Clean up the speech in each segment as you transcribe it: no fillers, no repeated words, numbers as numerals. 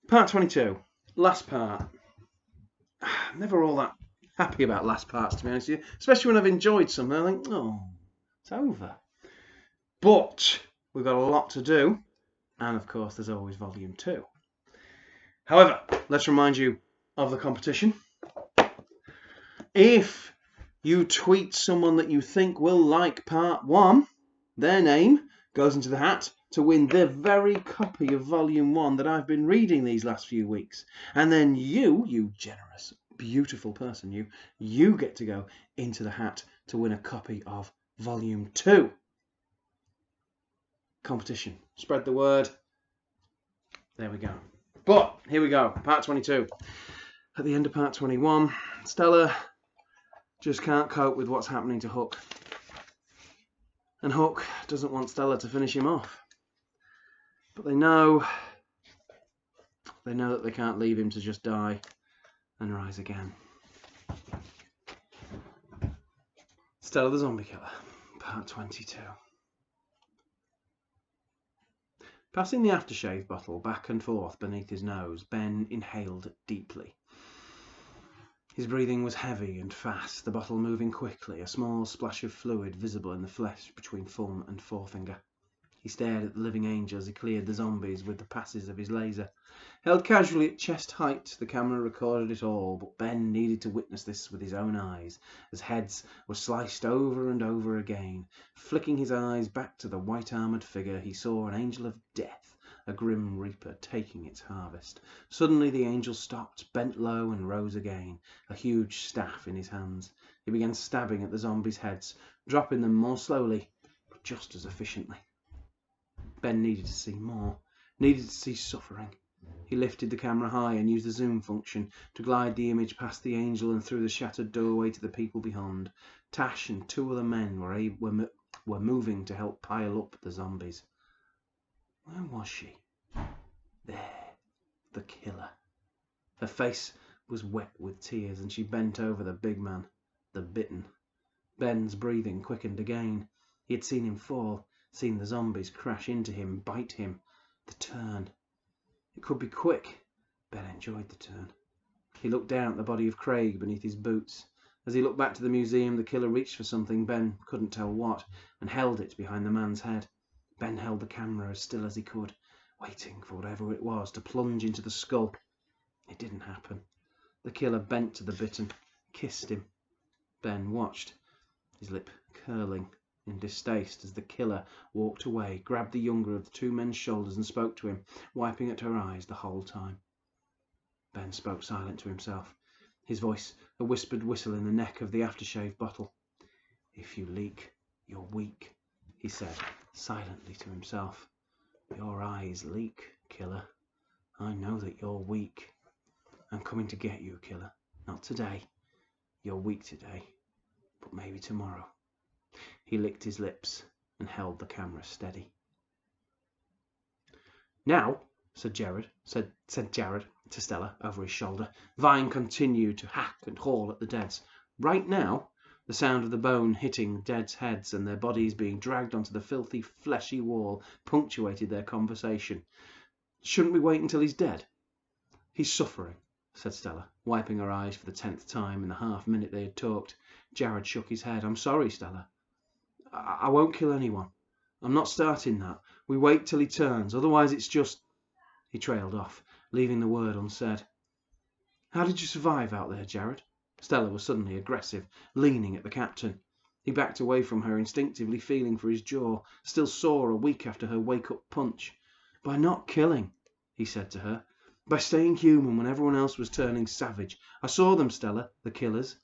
Part 22. Last part. Never all that happy about last parts, to be honest with you. Especially when I've enjoyed something. I think, oh, it's over. But we've got a lot to do. And of course, there's always Volume 2. However, let's remind you of the competition. If you tweet someone that you think will like Part 1, their name goes into the hat to win the very copy of Volume 1 that I've been reading these last few weeks. And then you generous, beautiful person, you get to go into the hat to win a copy of Volume 2. Competition. Spread the word. There we go. But here we go. Part 22. At the end of Part 21, Stella just can't cope with what's happening to Hook. And Hook doesn't want Stella to finish him off. But they know that they can't leave him to just die and rise again. Stella the Zombie Killer, Part 22. Passing the aftershave bottle back and forth beneath his nose, Ben inhaled deeply. His breathing was heavy and fast, the bottle moving quickly, a small splash of fluid visible in the flesh between thumb and forefinger. He stared at the living angel as he cleared the zombies with the passes of his laser. Held casually at chest height, the camera recorded it all, but Ben needed to witness this with his own eyes, as heads were sliced over and over again. Flicking his eyes back to the white-armoured figure, he saw an angel of death, a grim reaper taking its harvest. Suddenly the angel stopped, bent low and rose again, a huge staff in his hands. He began stabbing at the zombies' heads, dropping them more slowly, but just as efficiently. Ben needed to see more, needed to see suffering. He lifted the camera high and used the zoom function to glide the image past the angel and through the shattered doorway to the people beyond. Tash and two other men were moving to help pile up the zombies. Where was she? There, the killer. Her face was wet with tears and she bent over the big man, the bitten. Ben's breathing quickened again. He had seen him fall, seen the zombies crash into him, bite him. The turn. It could be quick. Ben enjoyed the turn. He looked down at the body of Craig beneath his boots. As he looked back to the museum, the killer reached for something, Ben couldn't tell what, and held it behind the man's head. Ben held the camera as still as he could, waiting for whatever it was to plunge into the skull. It didn't happen. The killer bent to the bitten, kissed him. Ben watched, his lip curling in distaste as the killer walked away, grabbed the younger of the two men's shoulders and spoke to him, wiping at her eyes the whole time. Ben spoke silent to himself, his voice a whispered whistle in the neck of the aftershave bottle. "If you leak, you're weak," he said, silently to himself. "Your eyes leak, killer. I know that you're weak. I'm coming to get you, killer. Not today. You're weak today, but maybe tomorrow." He licked his lips and held the camera steady. "Now," said Jared to Stella over his shoulder. Vine continued to hack and haul at the deads. "Right now," the sound of the bone hitting deads' heads and their bodies being dragged onto the filthy, fleshy wall punctuated their conversation. "Shouldn't we wait until he's dead?" "He's suffering," said Stella, wiping her eyes for the 10th time in the half-minute they had talked. Jared shook his head. "I'm sorry, Stella. I won't kill anyone. I'm not starting that. We wait till he turns, otherwise it's just—" He trailed off, leaving the word unsaid. "How did you survive out there, Jared?" Stella was suddenly aggressive, leaning at the captain. He backed away from her, instinctively feeling for his jaw, still sore a week after her wake-up punch. "By not killing," he said to her. "By staying human when everyone else was turning savage. I saw them, Stella, the killers.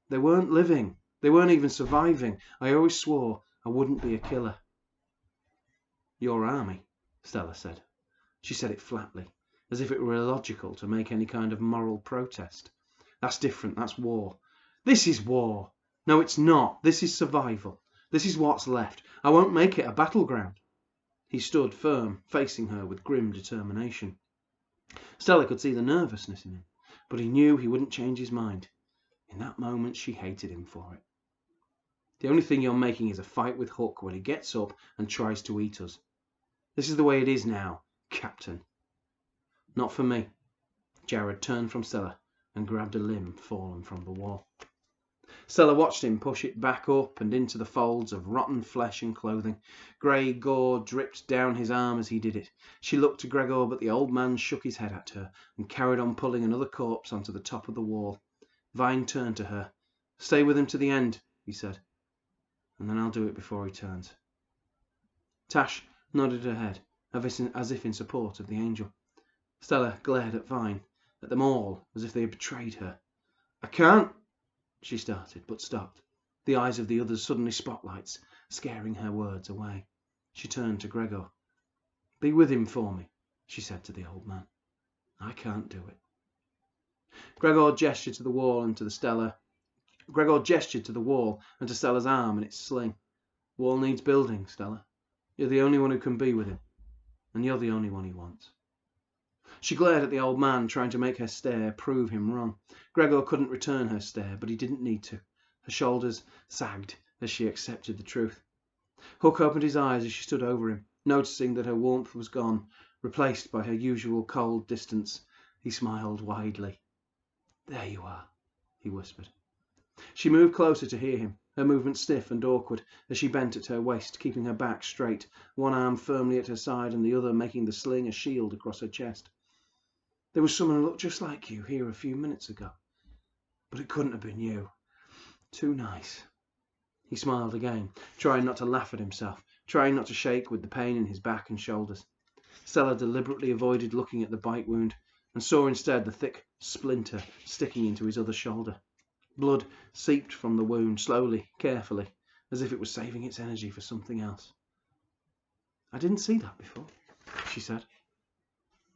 They weren't living. They weren't even surviving. I always swore I wouldn't be a killer." "Your army," Stella said. She said it flatly, as if it were illogical to make any kind of moral protest. "That's different. That's war." "This is war." "No, it's not. This is survival. This is what's left. I won't make it a battleground." He stood firm, facing her with grim determination. Stella could see the nervousness in him, but he knew he wouldn't change his mind. In that moment she hated him for it. "The only thing you're making is a fight with Hook when he gets up and tries to eat us. This is the way it is now, Captain." "Not for me," Jared turned from Stella and grabbed a limb fallen from the wall. Stella watched him push it back up and into the folds of rotten flesh and clothing. Grey gore dripped down his arm as he did it. She looked to Gregor, but the old man shook his head at her and carried on pulling another corpse onto the top of the wall. Vine turned to her. "Stay with him to the end," he said, "and then I'll do it before he turns." Tash nodded her head, as if in support of the angel. Stella glared at Vine, at them all, as if they had betrayed her. "I can't," she started, but stopped, the eyes of the others suddenly spotlights, scaring her words away. She turned to Gregor. "Be with him for me," she said to the old man. "I can't do it." Gregor gestured to the wall and to Stella's arm and its sling. "Wall needs building, Stella. You're the only one who can be with him, and you're the only one he wants." She glared at the old man, trying to make her stare prove him wrong. Gregor couldn't return her stare, but he didn't need to. Her shoulders sagged as she accepted the truth. Hook opened his eyes as she stood over him, noticing that her warmth was gone, replaced by her usual cold distance. He smiled widely. "There you are," he whispered. She moved closer to hear him, her movement stiff and awkward as she bent at her waist, keeping her back straight, one arm firmly at her side and the other making the sling a shield across her chest. "There was someone who looked just like you here a few minutes ago, but it couldn't have been you. Too nice." He smiled again, trying not to laugh at himself, trying not to shake with the pain in his back and shoulders. Stella deliberately avoided looking at the bite wound and saw instead the thick splinter sticking into his other shoulder. Blood seeped from the wound, slowly, carefully, as if it was saving its energy for something else. "I didn't see that before," she said.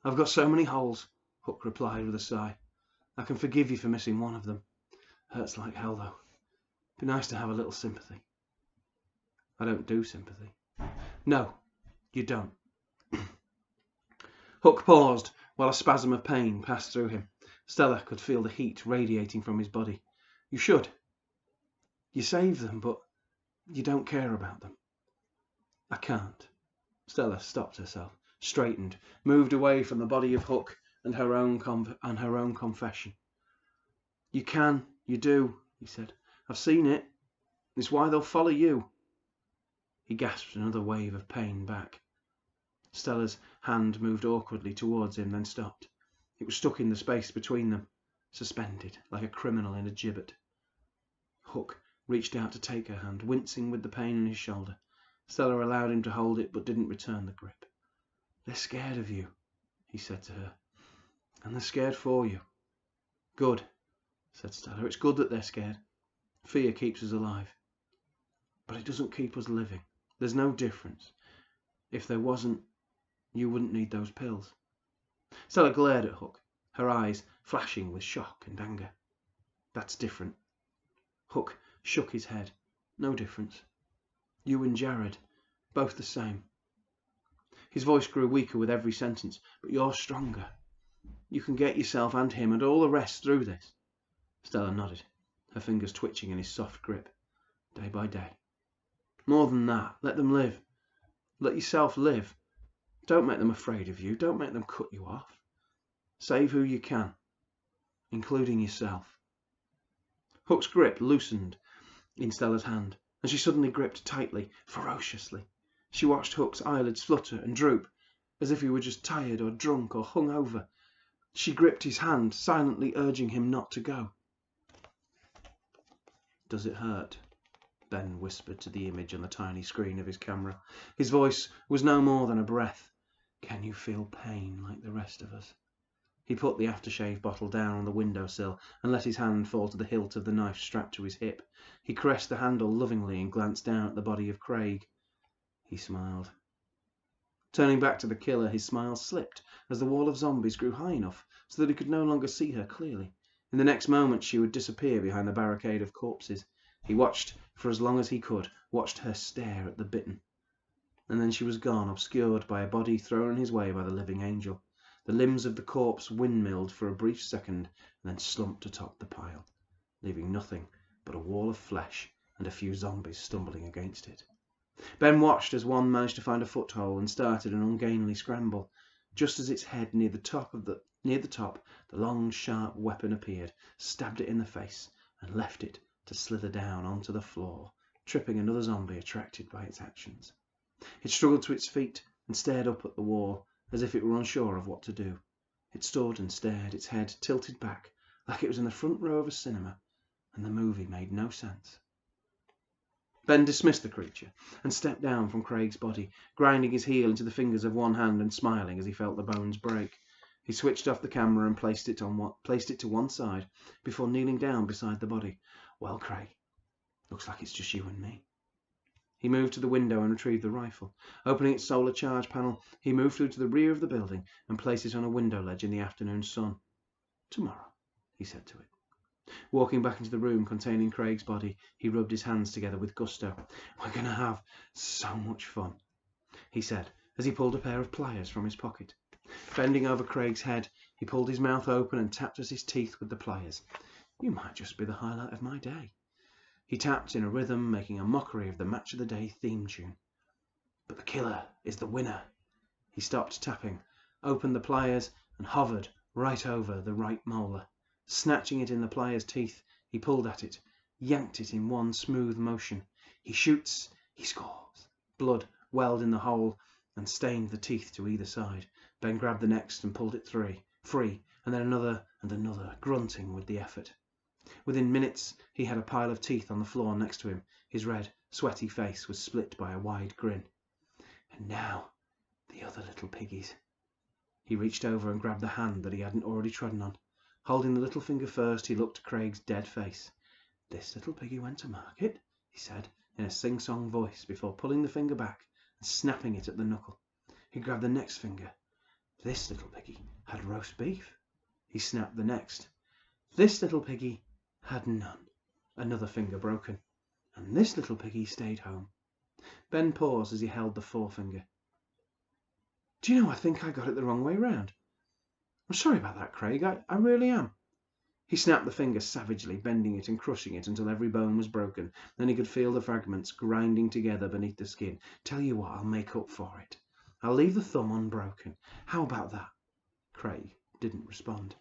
"I've got so many holes," Hook replied with a sigh. "I can forgive you for missing one of them. Hurts like hell, though. Be nice to have a little sympathy." "I don't do sympathy." "No, you don't." Hook paused while a spasm of pain passed through him. Stella could feel the heat radiating from his body. "You should. You save them, but you don't care about them." "I can't." Stella stopped herself, straightened, moved away from the body of Hook and her own confession. "You can, you do," he said. "I've seen it. It's why they'll follow you." He gasped another wave of pain back. Stella's hand moved awkwardly towards him, then stopped. It was stuck in the space between them, suspended like a criminal in a gibbet. Hook reached out to take her hand, wincing with the pain in his shoulder. Stella allowed him to hold it, but didn't return the grip. "They're scared of you," he said to her. "And they're scared for you." "Good," said Stella. "It's good that they're scared. Fear keeps us alive. But it doesn't keep us living. There's no difference. If there wasn't, you wouldn't need those pills." Stella glared at Hook, her eyes flashing with shock and anger. "That's different." Hook shook his head. "No difference. You and Jared, both the same." His voice grew weaker with every sentence. "But you're stronger. You can get yourself and him and all the rest through this." Stella nodded, her fingers twitching in his soft grip. "Day by day. More than that, let them live. Let yourself live. Don't make them afraid of you. Don't make them cut you off. Save who you can, including yourself." Hook's grip loosened in Stella's hand, and she suddenly gripped tightly, ferociously. She watched Hook's eyelids flutter and droop, as if he were just tired or drunk or hung over. She gripped his hand, silently urging him not to go. "Does it hurt?" Ben whispered to the image on the tiny screen of his camera. His voice was no more than a breath. "Can you feel pain like the rest of us?" He put the aftershave bottle down on the windowsill and let his hand fall to the hilt of the knife strapped to his hip. He caressed the handle lovingly and glanced down at the body of Craig. He smiled. Turning back to the killer, his smile slipped as the wall of zombies grew high enough so that he could no longer see her clearly. In the next moment she would disappear behind the barricade of corpses. He watched for as long as he could, watched her stare at the bitten. And then she was gone, obscured by a body thrown in his way by the living angel. The limbs of the corpse windmilled for a brief second and then slumped atop the pile, leaving nothing but a wall of flesh and a few zombies stumbling against it. Ben watched as one managed to find a foothold and started an ungainly scramble. Just as its head neared the top of the Near the top, the long, sharp weapon appeared, stabbed it in the face, and left it to slither down onto the floor, tripping another zombie attracted by its actions. It struggled to its feet and stared up at the wall, as if it were unsure of what to do. It stood and stared, its head tilted back, like it was in the front row of a cinema, and the movie made no sense. Ben dismissed the creature and stepped down from Craig's body, grinding his heel into the fingers of one hand and smiling as he felt the bones break. He switched off the camera and placed it to one side before kneeling down beside the body. "Well, Craig, looks like it's just you and me." He moved to the window and retrieved the rifle. Opening its solar charge panel, he moved through to the rear of the building and placed it on a window ledge in the afternoon sun. "Tomorrow," he said to it. Walking back into the room containing Craig's body, he rubbed his hands together with gusto. "We're going to have so much fun," he said as he pulled a pair of pliers from his pocket. Bending over Craig's head, he pulled his mouth open and tapped at his teeth with the pliers. "You might just be the highlight of my day." He tapped in a rhythm, making a mockery of the Match of the Day theme tune. "But the killer is the winner." He stopped tapping, opened the pliers, and hovered right over the right molar. Snatching it in the pliers' teeth, he pulled at it, yanked it in one smooth motion. He shoots, he scores. Blood welled in the hole and stained the teeth to either side. Ben grabbed the next and pulled it free, and then another and another, grunting with the effort. Within minutes, he had a pile of teeth on the floor next to him. His red, sweaty face was split by a wide grin. "And now, the other little piggies." He reached over and grabbed the hand that he hadn't already trodden on. Holding the little finger first, he looked at Craig's dead face. "This little piggy went to market," he said in a sing-song voice before pulling the finger back and snapping it at the knuckle. He grabbed the next finger. "This little piggy had roast beef." He snapped the next. "This little piggy had none." Another finger broken. "And this little piggy stayed home." Ben paused as he held the forefinger. "Do you know, I think I got it the wrong way round. I'm sorry about that, Craig. I really am." He snapped the finger savagely, bending it and crushing it until every bone was broken. Then he could feel the fragments grinding together beneath the skin. "Tell you what, I'll make up for it. I'll leave the thumb unbroken. How about that?" Craig didn't respond.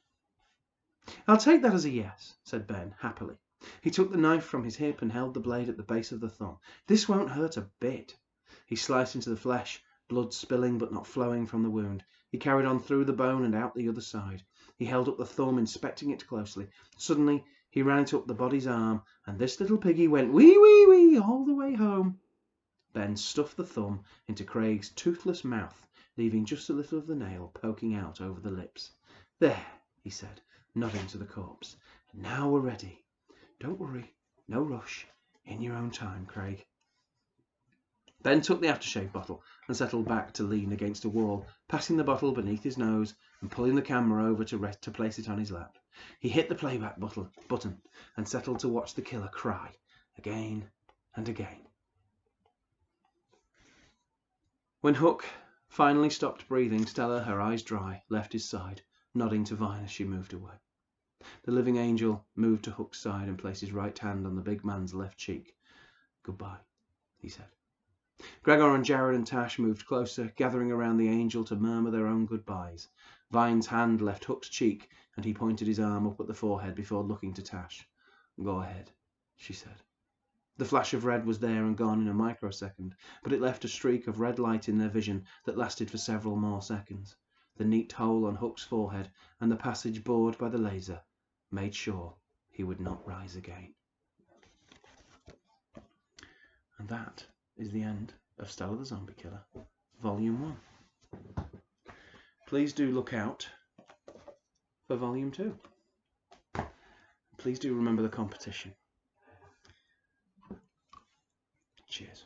"I'll take that as a yes," said Ben happily. He took the knife from his hip and held the blade at the base of the thumb. "This won't hurt a bit." He sliced into the flesh, blood spilling but not flowing from the wound. He carried on through the bone and out the other side. He held up the thumb, inspecting it closely. Suddenly, he ran it up the body's arm, and this little piggy went wee wee wee all the way home. Ben stuffed the thumb into Craig's toothless mouth, leaving just a little of the nail poking out over the lips. "There," he said, nodding to the corpse. "Now we're ready. Don't worry, no rush. In your own time, Craig." Ben took the aftershave bottle and settled back to lean against a wall, passing the bottle beneath his nose and pulling the camera over to place it on his lap. He hit the playback button and settled to watch the killer cry again and again. When Hook finally stopped breathing, Stella, her eyes dry, left his side, nodding to Vine as she moved away. The living angel moved to Hook's side and placed his right hand on the big man's left cheek. "Goodbye," he said. Gregor and Jared and Tash moved closer, gathering around the angel to murmur their own goodbyes. Vine's hand left Hook's cheek, and he pointed his arm up at the forehead before looking to Tash. "Go ahead," she said. The flash of red was there and gone in a microsecond, but it left a streak of red light in their vision that lasted for several more seconds. The neat hole on Hook's forehead and the passage bored by the laser made sure he would not rise again. And that is the end of Stella the Zombie Killer, Volume 1. Please do look out for Volume 2. Please do remember the competition. Cheers.